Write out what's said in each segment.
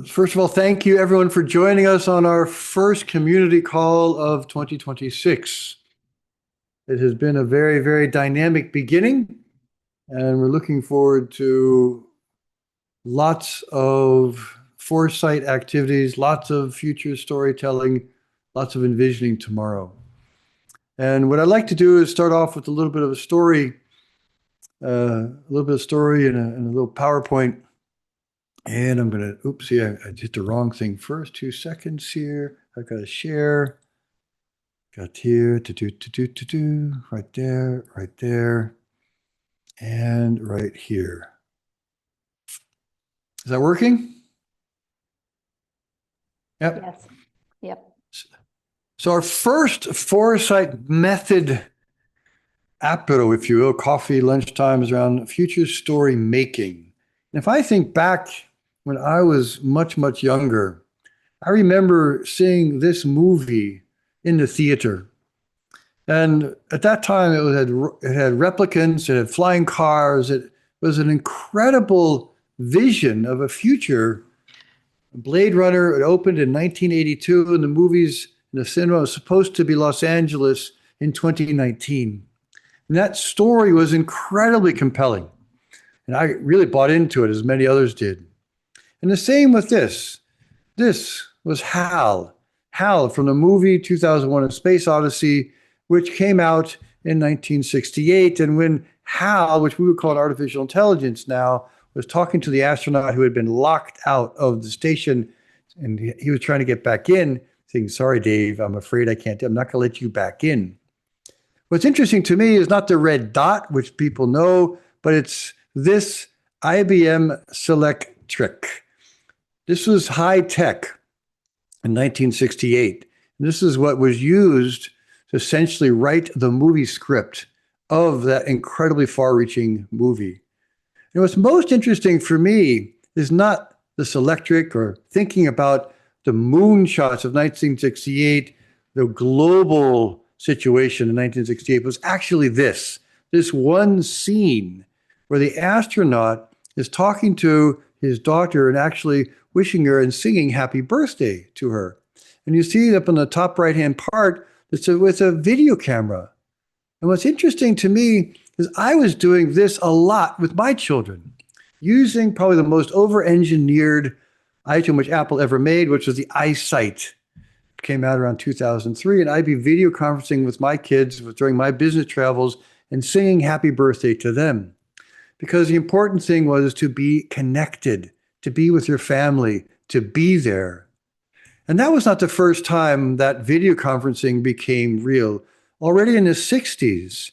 First of all, thank you everyone for joining us on our first community call of 2026. It has been a very, very dynamic beginning, and we're looking forward to lots of foresight activities, lots of future storytelling, lots of envisioning tomorrow. And what I'd like to do is start off with a little bit of a story, and a little PowerPoint. And I'm going to, oops, yeah, I did the wrong thing first. 2 seconds here. I've got to share. Got here, right there, and right here. Is that working? Yep. Yes. Yep. So our first Foresight method apero, if you will, coffee, lunchtime, is around future story making. And if I think back when I was much, much younger, I remember seeing this movie in the theater. And at that time, it had replicants, it had flying cars. It was an incredible vision of a future. Blade Runner, it opened in 1982, and the movies in the cinema was supposed to be Los Angeles in 2019. And that story was incredibly compelling. And I really bought into it, as many others did. And the same with this. This was Hal. Hal from the movie 2001: A Space Odyssey, which came out in 1968. And when Hal, which we would call an artificial intelligence now, was talking to the astronaut who had been locked out of the station, and he was trying to get back in, saying, "Sorry, Dave, I'm afraid I'm not going to let you back in." What's interesting to me is not the red dot, which people know, but it's this IBM Selectric. This was high tech in 1968. And this is what was used to essentially write the movie script of that incredibly far-reaching movie. And what's most interesting for me is not this electric or thinking about the moonshots of 1968, the global situation in 1968, was actually this one scene where the astronaut is talking to his daughter and actually wishing her and singing happy birthday to her. And you see up in the top right-hand part, it's with a video camera. And what's interesting to me is I was doing this a lot with my children, using probably the most over-engineered item which Apple ever made, which was the iSight. It came out around 2003, and I'd be video conferencing with my kids during my business travels and singing happy birthday to them. Because the important thing was to be connected, to be with your family, to be there. And that was not the first time that video conferencing became real. Already in the 60s,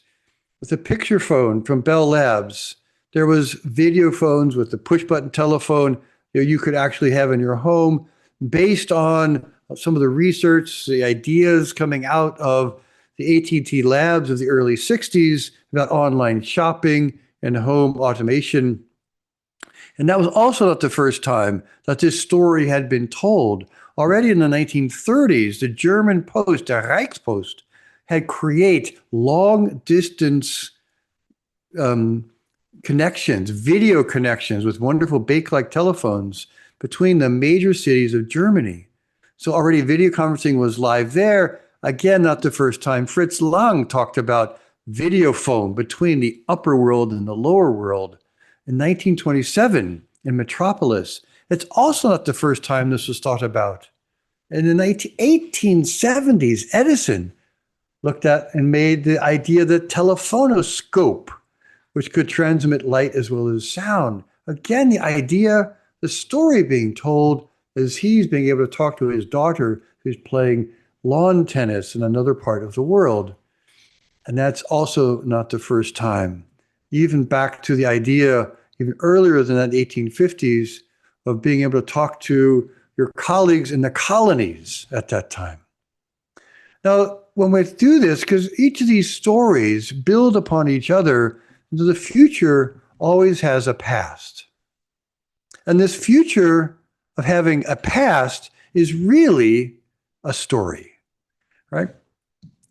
with the picture phone from Bell Labs, there was video phones with the push-button telephone you could actually have in your home based on some of the research, the ideas coming out of the AT&T labs of the early 60s about online shopping and home automation. And that was also not the first time that this story had been told. Already in the 1930s, the German Post, the Reichspost, had created long-distance connections, video connections with wonderful Bakelite telephones between the major cities of Germany. So already video conferencing was live there. Again, not the first time. Fritz Lang talked about video phone between the upper world and the lower world. In 1927, in Metropolis, it's also not the first time this was thought about. And in the 1870s, Edison looked at and made the idea of the telephonoscope, which could transmit light as well as sound. Again, the idea, the story being told is he's being able to talk to his daughter who's playing lawn tennis in another part of the world. And that's also not the first time. Even back to the idea, even earlier than that, 1850s, of being able to talk to your colleagues in the colonies at that time. Now, when we do this, because each of these stories build upon each other, the future always has a past. And this future of having a past is really a story, right?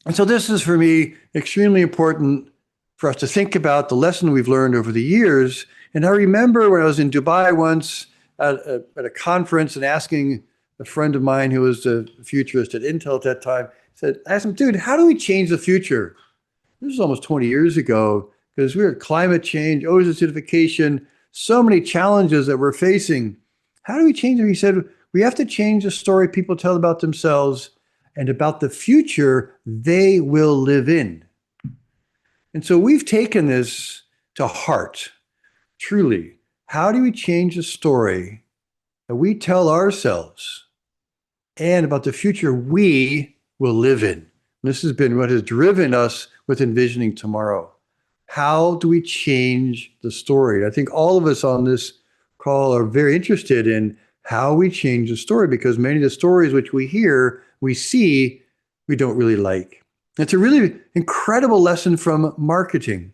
And so this is, for me, extremely important for us to think about the lesson we've learned over the years. And I remember when I was in Dubai once, at a conference and asking a friend of mine who was a futurist at Intel at that time, I asked him, dude, how do we change the future? This is almost 20 years ago, because we were climate change, ozone acidification, so many challenges that we're facing. How do we change them? He said, we have to change the story people tell about themselves and about the future they will live in. And so we've taken this to heart, truly. How do we change the story that we tell ourselves and about the future we will live in? This has been what has driven us with Envisioning Tomorrow. How do we change the story? I think all of us on this call are very interested in how we change the story, because many of the stories which we hear, we see, we don't really like. It's a really incredible lesson from marketing.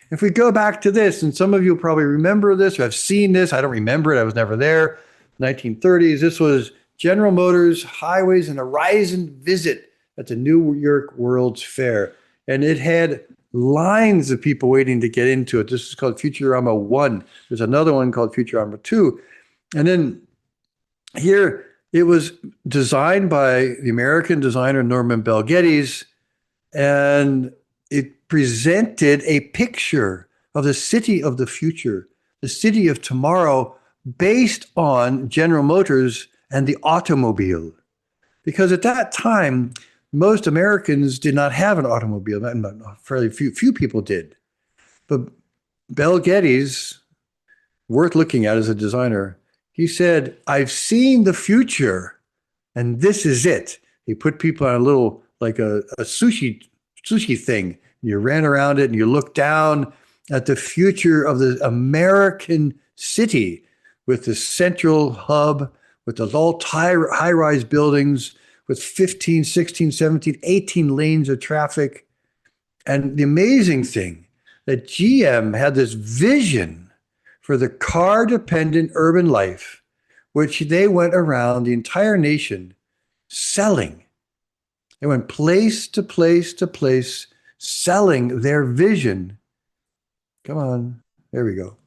If we go back to this, and some of you probably remember this or have seen this, I don't remember it, I was never there, 1930s, this was General Motors Highways and Horizon visit at the New York World's Fair. And it had lines of people waiting to get into it. This is called Futurama 1. There's another one called Futurama 2. And then here it was designed by the American designer Norman Bell Geddes, and it presented a picture of the city of the future, the city of tomorrow, based on General Motors and the automobile. Because at that time, most Americans did not have an automobile. Fairly few people did. But Bell Geddes, worth looking at as a designer, he said, I've seen the future, and this is it. He put people on a little, like a sushi thing. You ran around it and you looked down at the future of the American city with the central hub, with the all high-rise buildings, with 15, 16, 17, 18 lanes of traffic. And the amazing thing that GM had this vision for the car-dependent urban life, which they went around the entire nation selling. They went place to place to place, selling their vision. Come on, there we go.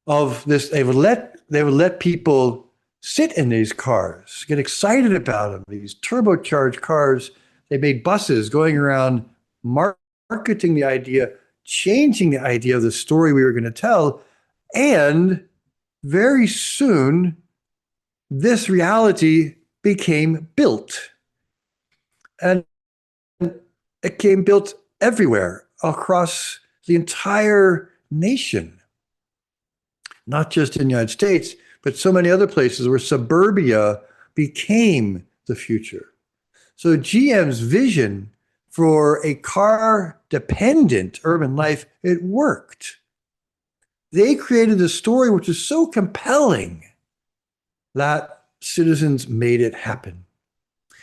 Of this, they would let people sit in these cars, get excited about them, these turbocharged cars. They made buses going around marketing the idea, changing the idea of the story we were going to tell. And very soon, this reality became built. And it became built everywhere across the entire nation, not just in the United States, but so many other places where suburbia became the future. So GM's vision for a car-dependent urban life, it worked. They created a story which is so compelling that citizens made it happen.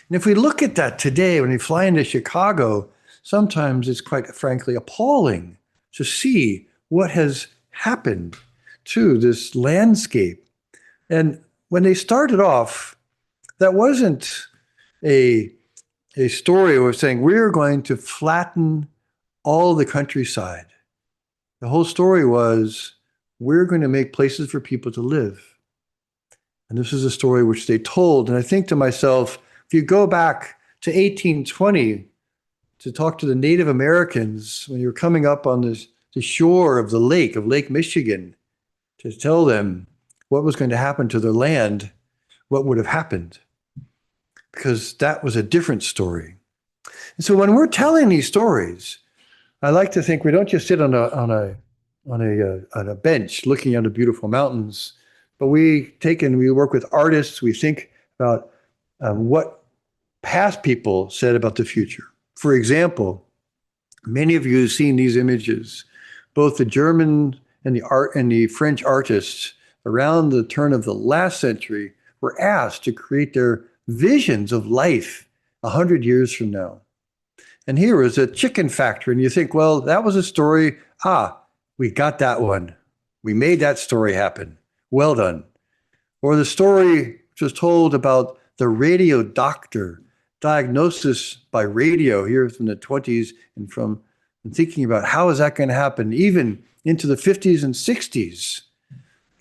And if we look at that today, when we fly into Chicago, sometimes it's quite frankly appalling to see what has happened to this landscape. And when they started off, that wasn't a story of saying, we're going to flatten all the countryside. The whole story was, we're going to make places for people to live. And this is a story which they told. And I think to myself, if you go back to 1820 to talk to the Native Americans when you were coming up on the shore of Lake Michigan, to tell them what was going to happen to their land, what would have happened? Because that was a different story. And so when we're telling these stories, I like to think we don't just sit on a bench looking at the beautiful mountains, but we work with artists. We think about what past people said about the future. For example, many of you have seen these images. Both the German and the French artists around the turn of the last century were asked to create their visions of life 100 years from now. And here is a chicken factory, and you think, well, that was a story. We got that one. We made that story happen. Well done. Or the story which was told about the radio doctor, diagnosis by radio here from the 20s, and thinking about how is that going to happen even into the 50s and 60s.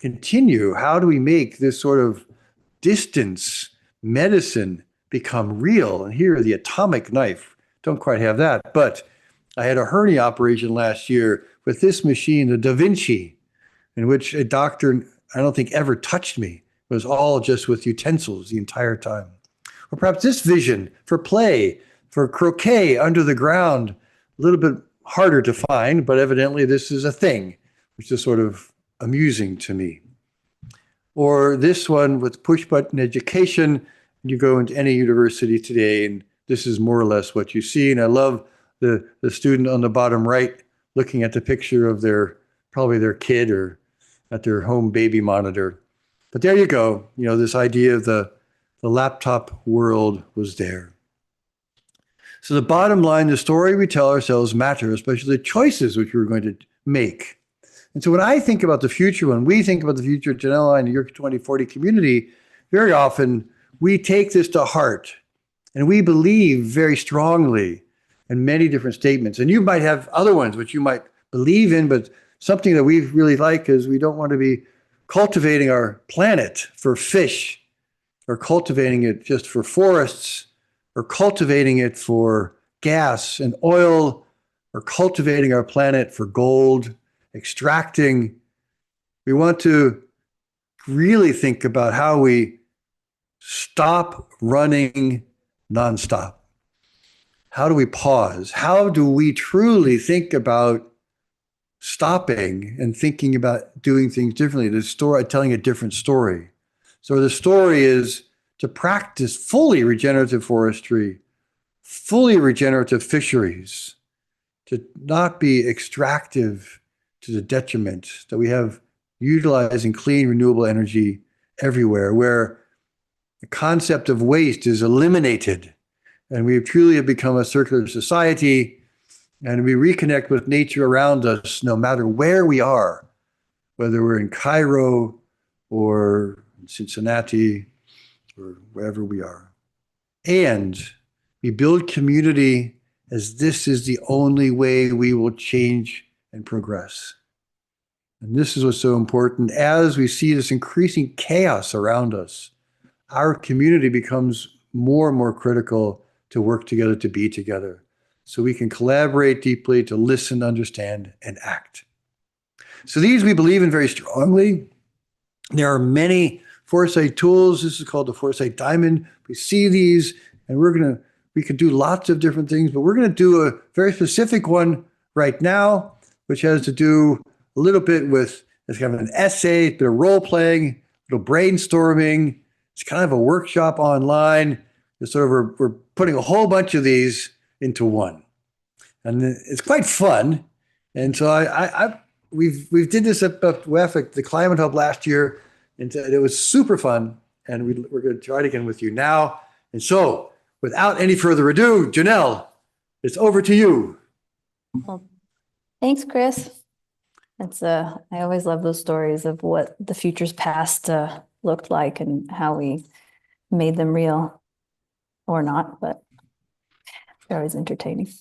continue? How do we make this sort of distance medicine become real? And here, the atomic knife, don't quite have that. But I had a hernia operation last year with this machine, the Da Vinci, in which a doctor, I don't think ever touched me. It was all just with utensils the entire time. Or perhaps this vision for play, for croquet under the ground, a little bit harder to find, but evidently this is a thing, which is sort of amusing to me. Or this one with push button education. You go into any university today, and this is more or less what you see. And I love the student on the bottom right looking at the picture of probably their kid or at their home baby monitor. But there you go. This idea of the laptop world was there. So the bottom line, the story we tell ourselves matter, especially the choices which we're going to make. And so when I think about the future, when we think about the future, Janella and the Year 2040 community, very often we take this to heart and we believe very strongly in many different statements. And you might have other ones which you might believe in, but something that we really like is we don't want to be cultivating our planet for fish, or cultivating it just for forests, or cultivating it for gas and oil, or cultivating our planet for gold, extracting. We want to really think about how we stop running nonstop. How do we pause? How do we truly think about stopping and thinking about doing things differently? The story, telling a different story. So the story is to practice fully regenerative forestry, fully regenerative fisheries, to not be extractive to the detriment, that we have utilizing clean, renewable energy everywhere, where the concept of waste is eliminated, and we truly have become a circular society, and we reconnect with nature around us no matter where we are, whether we're in Cairo or Cincinnati or wherever we are. And we build community, as this is the only way we will change and progress. And this is what's so important. As we see this increasing chaos around us, our community becomes more and more critical to work together, to be together, so we can collaborate deeply, to listen, understand, and act. So these we believe in very strongly. There are many Foresight tools. This is called the Foresight Diamond. We see these, and we could do lots of different things, but we're going to do a very specific one right now, which has to do a little bit with, it's kind of an essay, a bit of role playing, a little brainstorming. It's kind of a workshop online. It's sort of, we're putting a whole bunch of these into one, and it's quite fun. And so we did this at WEF, the Climate Hub last year, and it was super fun. And we're going to try it again with you now. And so, without any further ado, Janelle, it's over to you. Well, thanks, Chris. I always love those stories of what the future's past looked like and how we made them real, or not, but they're always entertaining.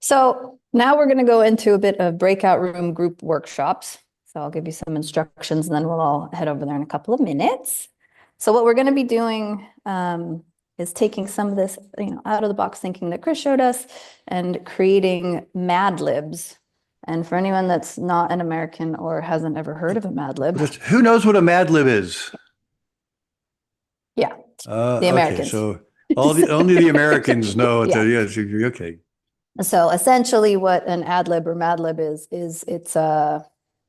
So now we're going to go into a bit of breakout room group workshops. So I'll give you some instructions, and then we'll all head over there in a couple of minutes. So what we're going to be doing is taking some of this, out of the box thinking that Chris showed us, and creating Mad Libs. And for anyone that's not an American or hasn't ever heard of a Mad Lib, who knows what a Mad Lib is? Yeah, the Americans. Okay, so only the Americans know what okay. So essentially what an ad lib or Mad Lib is it's a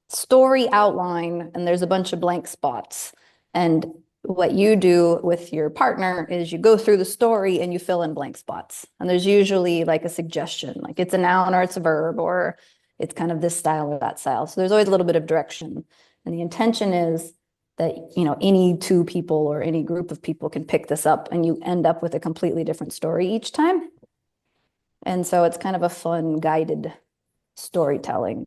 story outline, and there's a bunch of blank spots. And what you do with your partner is you go through the story and you fill in blank spots. And there's usually like a suggestion, like it's a noun or it's a verb, or it's kind of this style or that style. So there's always a little bit of direction. And the intention is that, any two people or any group of people can pick this up, and you end up with a completely different story each time. And so it's kind of a fun guided storytelling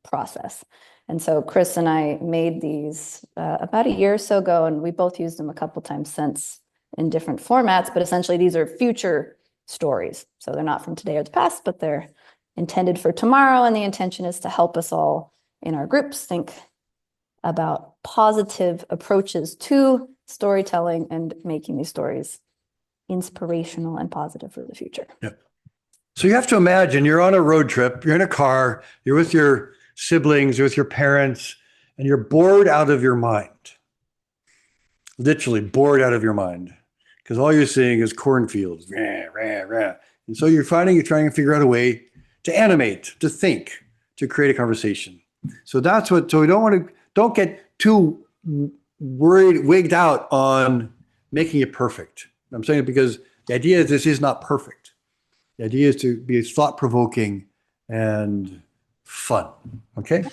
process. And so Chris and I made these about a year or so ago, and we both used them a couple times since in different formats, but essentially these are future stories. So they're not from today or the past, but they're intended for tomorrow. And the intention is to help us all in our groups think about positive approaches to storytelling and making these stories inspirational and positive for the future. Yeah. So you have to imagine you're on a road trip, you're in a car, you're with your siblings, you're with your parents, and you're bored out of your mind. Literally bored out of your mind. Because all you're seeing is cornfields. Rah, rah, rah. And so you're trying to figure out a way to animate, to think, to create a conversation. So we don't get too wigged out on making it perfect. I'm saying it because the idea is this is not perfect. The idea is to be thought-provoking and fun. Okay?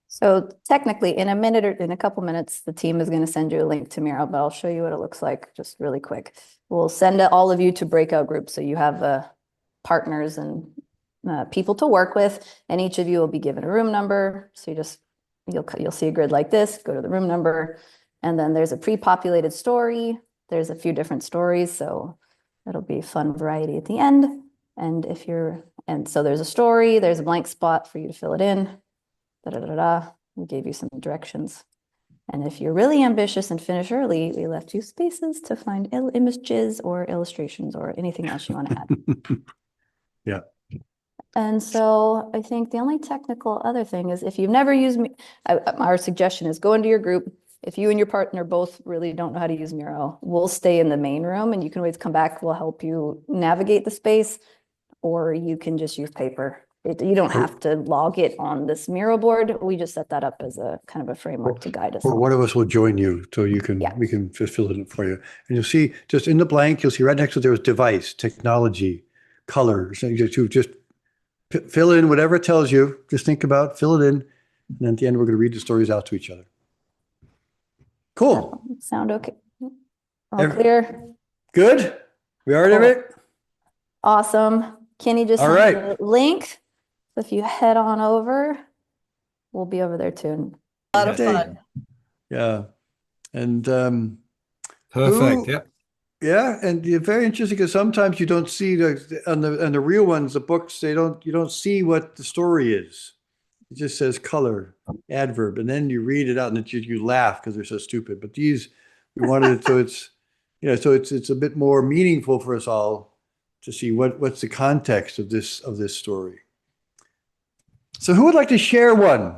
So technically, in a couple minutes, the team is going to send you a link to Miro, but I'll show you what it looks like just really quick. We'll send all of you to breakout groups, so you have partners and people to work with, and each of you will be given a room number. So you'll see a grid like this. Go to the room number, and then there's a pre-populated story. There's a few different stories, so it'll be fun variety at the end. And so there's a story. There's a blank spot for you to fill it in. We gave you some directions. And if you're really ambitious and finish early, we left you spaces to find images or illustrations or anything else you want to add. Yeah. And so I think the only technical other thing is if you've never used our suggestion is go into your group. If you and your partner both really don't know how to use Miro, we'll stay in the main room and you can always come back. We'll help you navigate the space, or you can just use paper. You don't have to log it on this Miro board. We just set that up as a kind of a framework to guide us. Or one of us will join you so we can just fill it in for you. And you'll see just in the blank, you'll see right next to there was device, technology, color. So you just fill in whatever it tells you. Just think about, fill it in. And then at the end, we're going to read the stories out to each other. Cool. Sound okay? All clear? Good? We already have it? Awesome. Kenny just sent the link. So if you head on over, we'll be over there too. A lot of fun. Yeah. And perfect. Yeah. Yeah, and very interesting because sometimes you don't see on the real ones, the books, you don't see what the story is. It just says color, adverb, and then you read it out and you laugh because they're so stupid. But these, we wanted it so it's a bit more meaningful for us all to see what's the context of this story. So who would like to share one?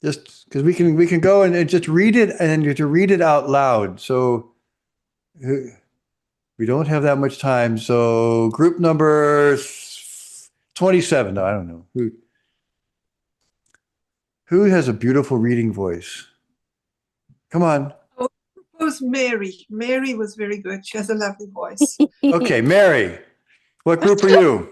Just because we can go and just read it and you have to read it out loud. So we don't have that much time. So group number 27. No, I don't know. Who has a beautiful reading voice? Come on. Oh, it was Mary. Mary was very good. She has a lovely voice. Okay, Mary. What group are you?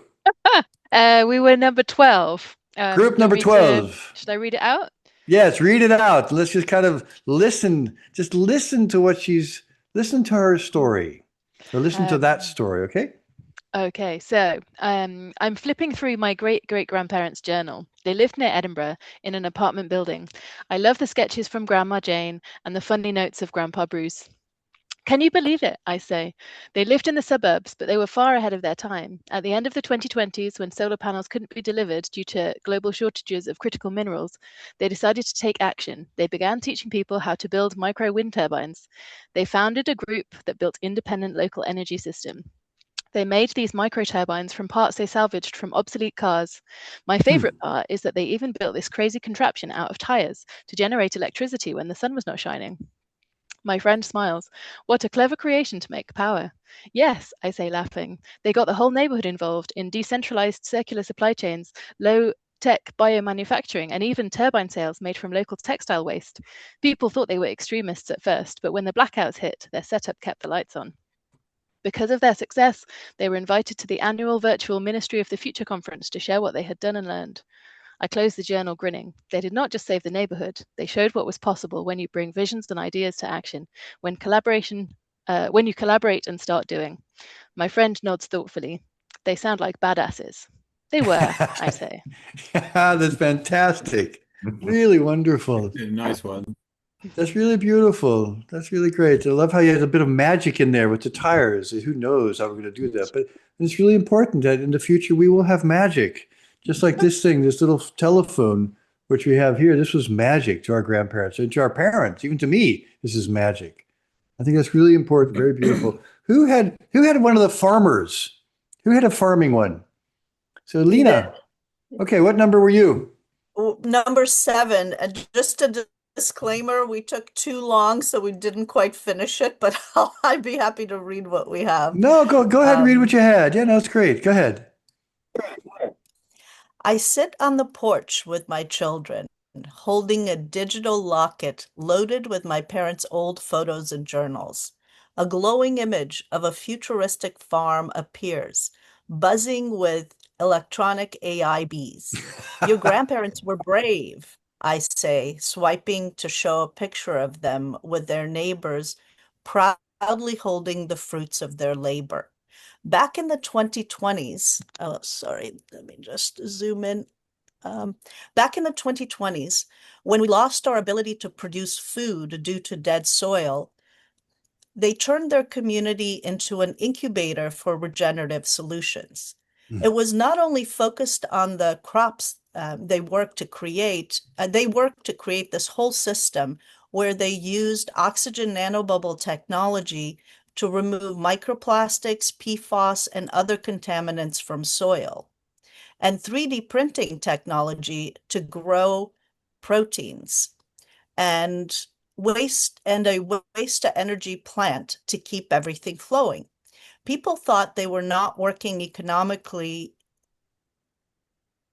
We were number 12. Group number 12. Should I read it out? Yes, read it out. Let's just kind of listen. Just listen to listen to her story. Or listen to that story, okay? Okay, so I'm flipping through my great-great-grandparents' journal. They lived near Edinburgh in an apartment building. I love the sketches from Grandma Jane and the funny notes of Grandpa Bruce. Can you believe it? I say. They lived in the suburbs, but they were far ahead of their time. At the end of the 2020s, when solar panels couldn't be delivered due to global shortages of critical minerals, they decided to take action. They began teaching people how to build micro wind turbines. They founded a group that built independent local energy system. They made these micro turbines from parts they salvaged from obsolete cars. My favorite part is that they even built this crazy contraption out of tires to generate electricity when the sun was not shining. My friend smiles. What a clever creation to make power. Yes, I say, laughing. They got the whole neighborhood involved in decentralized circular supply chains, low-tech biomanufacturing, and even turbine sales made from local textile waste. People thought they were extremists at first, but when the blackouts hit, their setup kept the lights on. Because of their success, they were invited to the annual virtual Ministry of the Future conference to share what they had done and learned. I closed the journal grinning. They did not just save the neighborhood. They showed what was possible when you bring visions and ideas to action, when you collaborate and start doing. My friend nods thoughtfully. They sound like badasses. They were, I say. That's fantastic. Really wonderful. Nice one. That's really beautiful. That's really great. I love how you had a bit of magic in there with the tires. Who knows how we're going to do that? But it's really important that in the future we will have magic. Just like this thing, this little telephone which we have here, this was magic to our grandparents and to our parents. Even to me, this is magic. I think that's really important, very beautiful. Who had one of the farmers? Who had a farming one? So Lena. Okay, what number were you? Number 7. And just a disclaimer, we took too long, so we didn't quite finish it, but I'd be happy to read what we have. No, go ahead and read what you had. Yeah, no, it's great. Go ahead. I sit on the porch with my children, holding a digital locket loaded with my parents' old photos and journals. A glowing image of a futuristic farm appears, buzzing with electronic AI bees. Your grandparents were brave, I say, swiping to show a picture of them with their neighbors proudly holding the fruits of their labor. Back in the 2020s, oh, sorry, let me just zoom in. Back in the 2020s, when we lost our ability to produce food due to dead soil, they turned their community into an incubator for regenerative solutions. It was not only focused on the crops they worked to create this whole system where they used oxygen nanobubble technology to remove microplastics, PFAS, and other contaminants from soil, and 3D printing technology to grow proteins, and a waste to energy plant to keep everything flowing. People thought they were not working economically.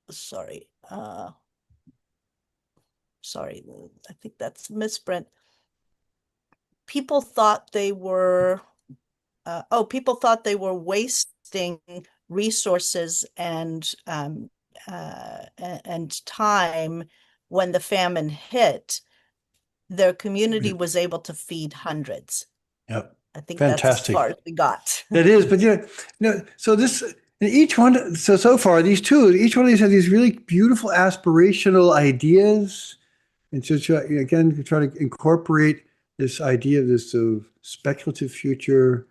Sorry, I think that's misprint. People thought they were wasting resources and time when the famine hit. Their community was able to feed hundreds. Yep. I think Fantastic. that's as far as we got. It is, but so this each one, so far these two, each one of these have these really beautiful aspirational ideas, and so again try to incorporate this idea of this speculative future,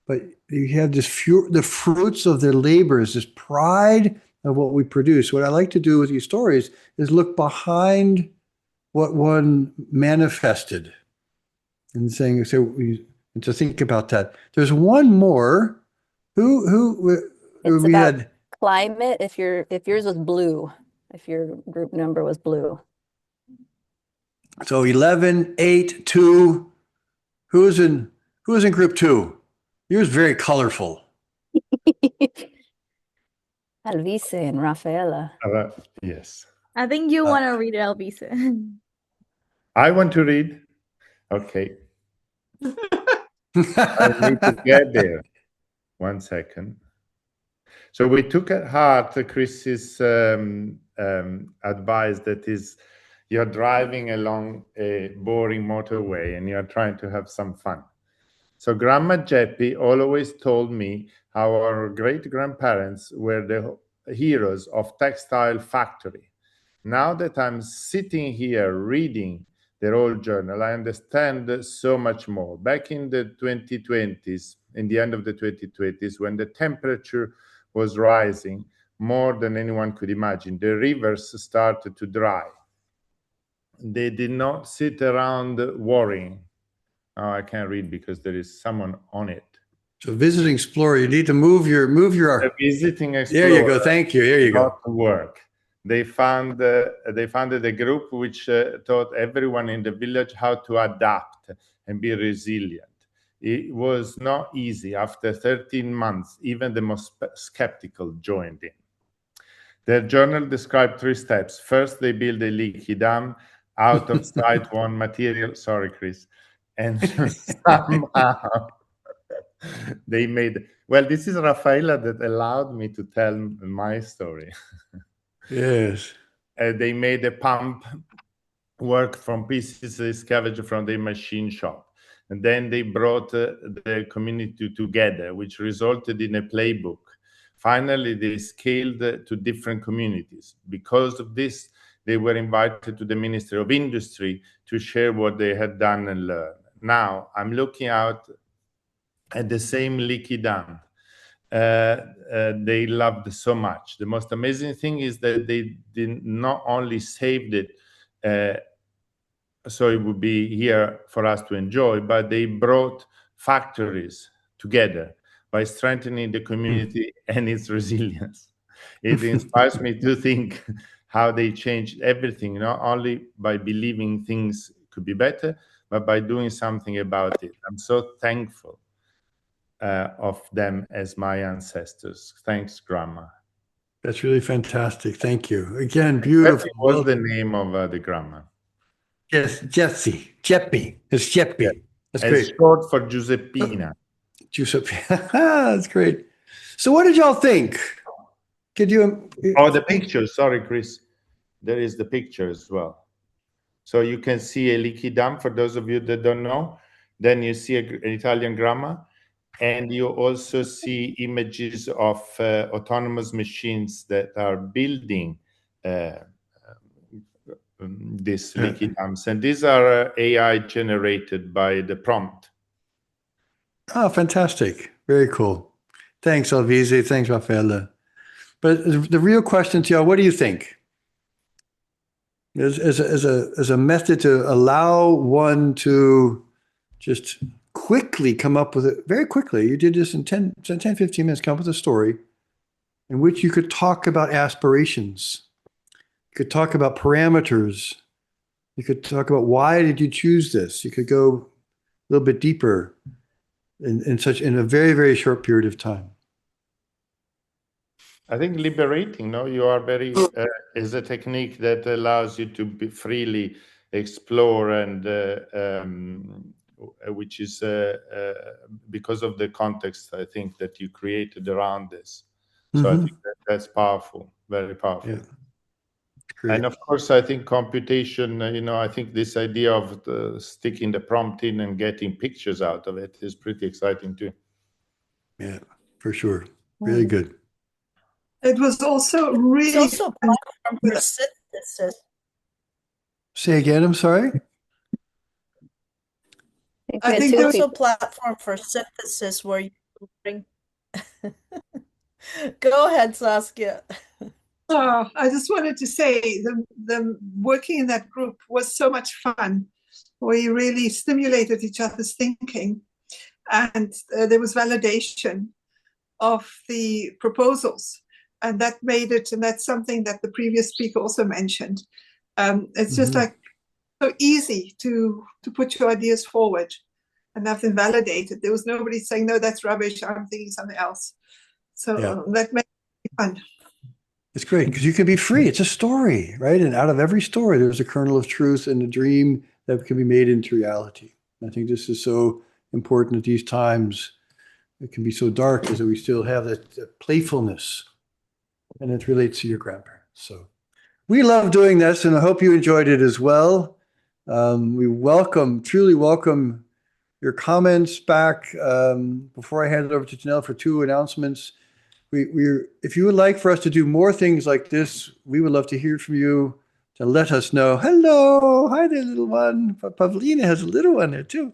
but you have the fruits of their labors, this pride of what we produce. What I like to do with these stories is look behind what one manifested, and and to think about that. There's one more. It's We about had climate. If yours was blue, if your group number was blue. so 11, 8, 2. Who's in group 2? Yours very colorful. Alvise and Rafaela. Yes. I think you want to read it, Elvisa. I want to read. Okay. I need to get there. 1 second. So we took at heart Chris's advice, that is, you're driving along a boring motorway and you're trying to have some fun. So Grandma Jeppy always told me how our great-grandparents were the heroes of textile factory. Now that I'm sitting here reading their old journal, I understand so much more. Back in the 2020s, in the end of the 2020s, when the temperature was rising more than anyone could imagine, the rivers started to dry. They did not sit around worrying. Oh, I can't read because there is someone on it. So Visiting Explorer, you need to move your. The Visiting Explorer. There you go. Thank you. There you go. Got to work. They founded a group which taught everyone in the village how to adapt and be resilient. It was not easy. After 13 months, even the most skeptical joined in. Their journal described 3 steps. First, they build a leaky dam out of sight one material. Sorry, Chris. And somehow they made. Well, this is Rafaela that allowed me to tell my story. Yes. They made a pump work from pieces they scavenged from their machine shop. And then they brought the community together, which resulted in a playbook. Finally, they scaled to different communities. Because of this, they were invited to the Ministry of Industry to share what they had done and learned. Now, I'm looking out at the same leaky dam. they loved so much. The most amazing thing is that they did not only saved it so it would be here for us to enjoy, but they brought factories together by strengthening the community and its resilience. It inspires me to think how they changed everything, not only by believing things could be better, but by doing something about it. I'm so thankful of them as my ancestors. Thanks, Grandma. That's really fantastic. Thank you. Again, beautiful. What was the name of the grandma? Yes, Jeppy. It's Jeppy. Yeah. That's It's great. short for Giuseppina. Giuseppe. That's great. So what did y'all think? Could you? Oh, the picture. Sorry, Chris. There is the picture as well. So you can see a leaky dam for those of you that don't know. Then you see an Italian grandma. And you also see images of autonomous machines that are building these leaky dams. And these are AI generated by the prompt. Oh, fantastic. Very cool. Thanks, Alvise. Thanks, Raffaella. But the real question to y'all, what do you think? As a method to allow one to just quickly come up with it, very quickly. You did this in 10, 15 minutes, come up with a story in which you could talk about aspirations. You could talk about parameters. You could talk about why did you choose this? You could go a little bit deeper in a very, very short period of time. I think liberating, no? You are very, is a technique that allows you to be freely explore and which is because of the context, I think, that you created around this. So I think that's powerful, very powerful. Yeah. And of course, I think computation, I think this idea of sticking the prompt in and getting pictures out of it is pretty exciting too. Yeah, for sure. Really good. It was also really It's also a platform for synthesis. Say again, I'm sorry? I think It's there also a platform for synthesis where you bring... Go ahead, Saskia. Oh, I just wanted to say the working in that group was so much fun. We really stimulated each other's thinking, and there was validation of the proposals, and that made it, and that's something that the previous speaker also mentioned. It's just like so easy to put your ideas forward and have them validated. There was nobody saying, no, that's rubbish, I'm thinking something else. So that made it fun. It's great because you can be free. It's a story, right? And out of every story, there's a kernel of truth and a dream that can be made into reality. I think this is so important at these times. It can be so dark is that we still have that playfulness, and it relates to your grandparents. So we love doing this, and I hope you enjoyed it as well. We truly welcome your comments back. Before I hand it over to Janelle for 2 announcemements, if you would like for us to do more things like this, we would love to hear from you to let us know. Hello, hi there, little one. Pavlina has a little one there too,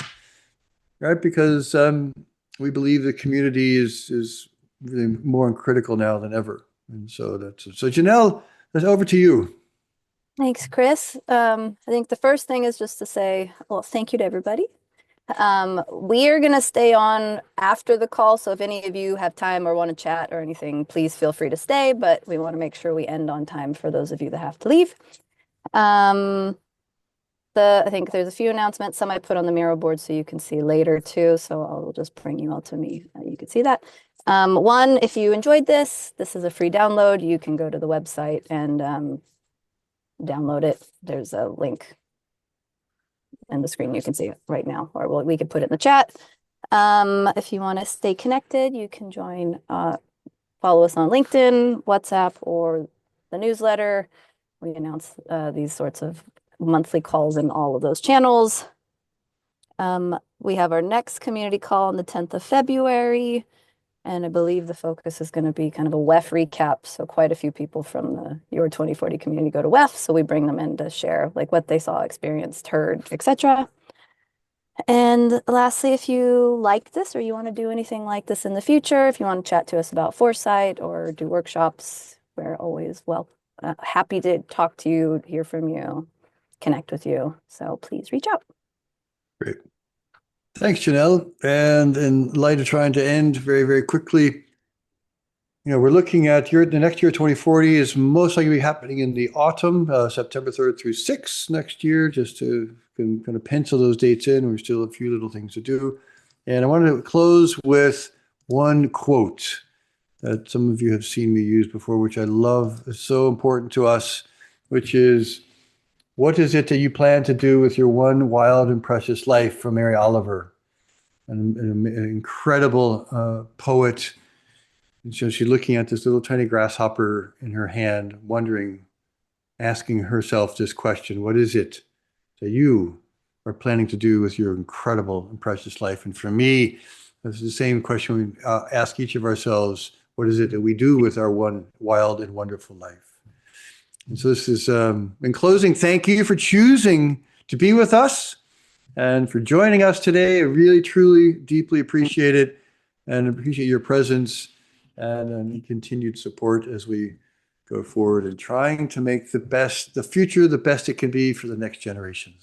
right? Because we believe the community is really more critical now than ever, and so so. Janelle, that's over to you. Thanks, Chris. I think the first thing is just to say, well, thank you to everybody. We are going to stay on after the call, so if any of you have time or want to chat or anything, please feel free to stay, but we want to make sure we end on time for those of you that have to leave. I think there's a few announcements, some I put on the Miro board so you can see later too, so I'll just bring you all to me. You can see that. One, if you enjoyed this is a free download. You can go to the website and download it. There's a link in the screen. You can see it right now, or we could put it in the chat. If you want to stay connected, you can follow us on LinkedIn, WhatsApp, or the newsletter. We announce these sorts of monthly calls in all of those channels. We have our next community call on the 10th of February. And I believe the focus is going to be kind of a WEF recap. So quite a few people from the Your 2040 community go to WEF. So we bring them in to share like what they saw, experienced, heard, etc. And lastly, if you like this or you want to do anything like this in the future, if you want to chat to us about Foresight or do workshops, we're always happy to talk to you, hear from you, connect with you. So please reach out. Great. Thanks, Janelle. And in light of trying to end very, very quickly, we're looking at the next year, 2040, is most likely to be happening in the autumn, September 3rd through 6th next year, just to kind of pencil those dates in. We still have a few little things to do. And I wanted to close with one quote that some of you have seen me use before, which I love. It's so important to us, which is, what is it that you plan to do with your one wild and precious life? From Mary Oliver, an incredible poet. And so she's looking at this little tiny grasshopper in her hand, wondering, asking herself this question: what is it that you are planning to do with your incredible and precious life? And for me, it's the same question we ask each of ourselves: what is it that we do with our one wild and wonderful life? And so this is, in closing, thank you for choosing to be with us and for joining us today. I really, truly, deeply appreciate it, and appreciate your presence and continued support as we go forward and trying to make the future the best it can be for the next generations.